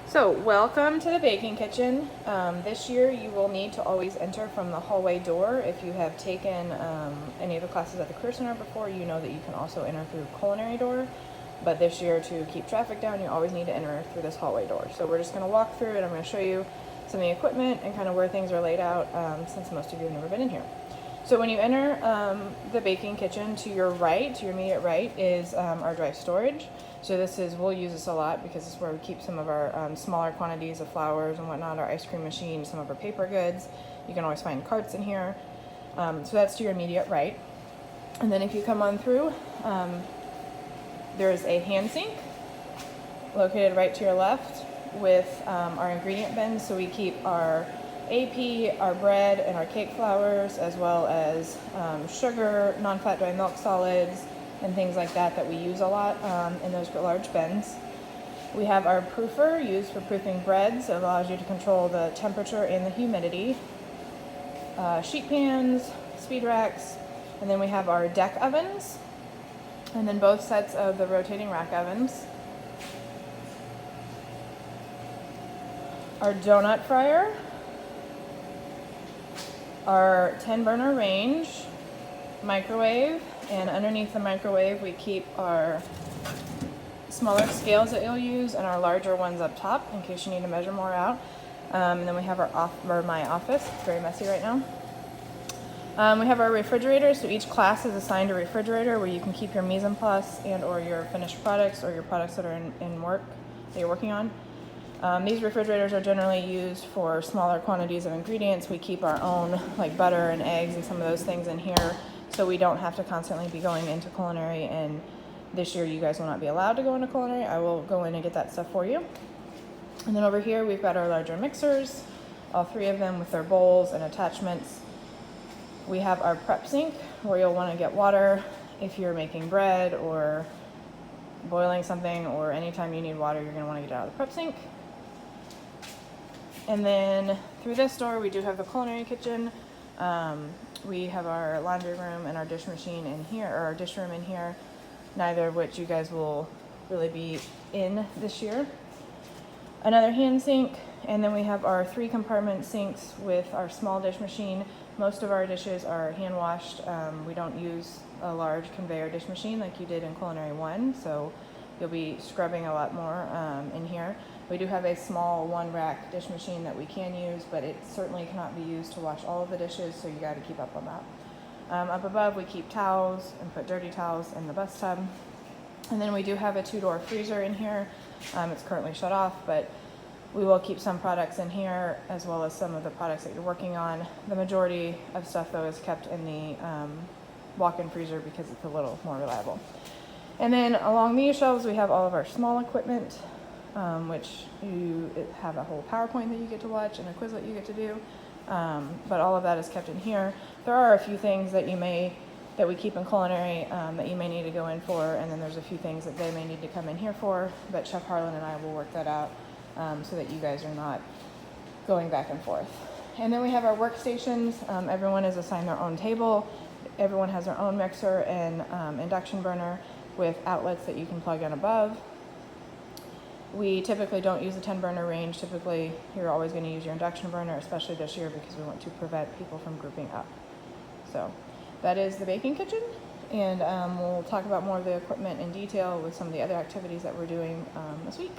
So, welcome to the baking kitchen. This year you will need to always enter from the hallway door. If you have taken any of the classes at the Career Center before, you know that you can also enter through the culinary door. But this year, to keep traffic down, you always need to enter through this hallway door. So we're just going to walk through it. I'm going to show you some of the equipment and kind of where things are laid out, since most of you have never been in here. So when you enter the baking kitchen, to your right, to your immediate right, is our dry storage. So we'll use this a lot because this is where we keep some of our smaller quantities of flours and whatnot, our ice cream machine, some of our paper goods. You can always find carts in here. So that's to your immediate right. And then if you come on through, there's a hand sink located right to your left with our ingredient bins. So we keep our AP, our bread, and our cake flours, as well as sugar, non-fat dry milk solids, and things like that we use a lot in those large bins. We have our proofer used for proofing breads. It allows you to control the temperature and the humidity. Sheet pans, speed racks, and then we have our deck ovens, and then both sets of the rotating rack ovens. Our donut fryer, our 10-burner range, microwave, and underneath the microwave we keep our smaller scales that you'll use and our larger ones up top in case you need to measure more out. And then we have my office. It's very messy right now. We have our refrigerator, so each class is assigned a refrigerator where you can keep your mise en place and or your finished products or your products that are in work that you're working on. These refrigerators are generally used for smaller quantities of ingredients. We keep our own, like butter and eggs and some of those things in here, so we don't have to constantly be going into culinary. And this year you guys will not be allowed to go into culinary. I will go in and get that stuff for you. And then over here we've got our larger mixers, all three of them with their bowls and attachments. We have our prep sink where you'll want to get water if you're making bread or boiling something, or anytime you need water you're going to want to get it out of the prep sink. And then through this door we do have the culinary kitchen. We have our laundry room and our dish machine in here, or our dish room in here, neither of which you guys will really be in this year. Another hand sink, and then we have our 3-compartment sinks with our small dish machine. Most of our dishes are hand washed. We don't use a large conveyor dish machine like you did in Culinary 1, so you'll be scrubbing a lot more in here. We do have a small 1-rack dish machine that we can use, but it certainly cannot be used to wash all of the dishes, so you got to keep up on that. Up above we keep towels and put dirty towels in the bus tub. And then we do have a 2-door freezer in here. It's currently shut off, but we will keep some products in here as well as some of the products that you're working on. The majority of stuff though is kept in the walk-in freezer because it's a little more reliable. And then along these shelves we have all of our small equipment, which you have a whole PowerPoint that you get to watch and a Quizlet you get to do. But all of that is kept in here. There are a few things that we keep in culinary that you may need to go in for, and then there's a few things that they may need to come in here for, but Chef Harlan and I will work that out so that you guys are not going back and forth. And then we have our workstations. Everyone is assigned their own table. Everyone has their own mixer and induction burner with outlets that you can plug in above. We typically don't use a 10-burner range. Typically, you're always going to use your induction burner, especially this year because we want to prevent people from grouping up. So that is the baking kitchen, and we'll talk about more of the equipment in detail with some of the other activities that we're doing this week.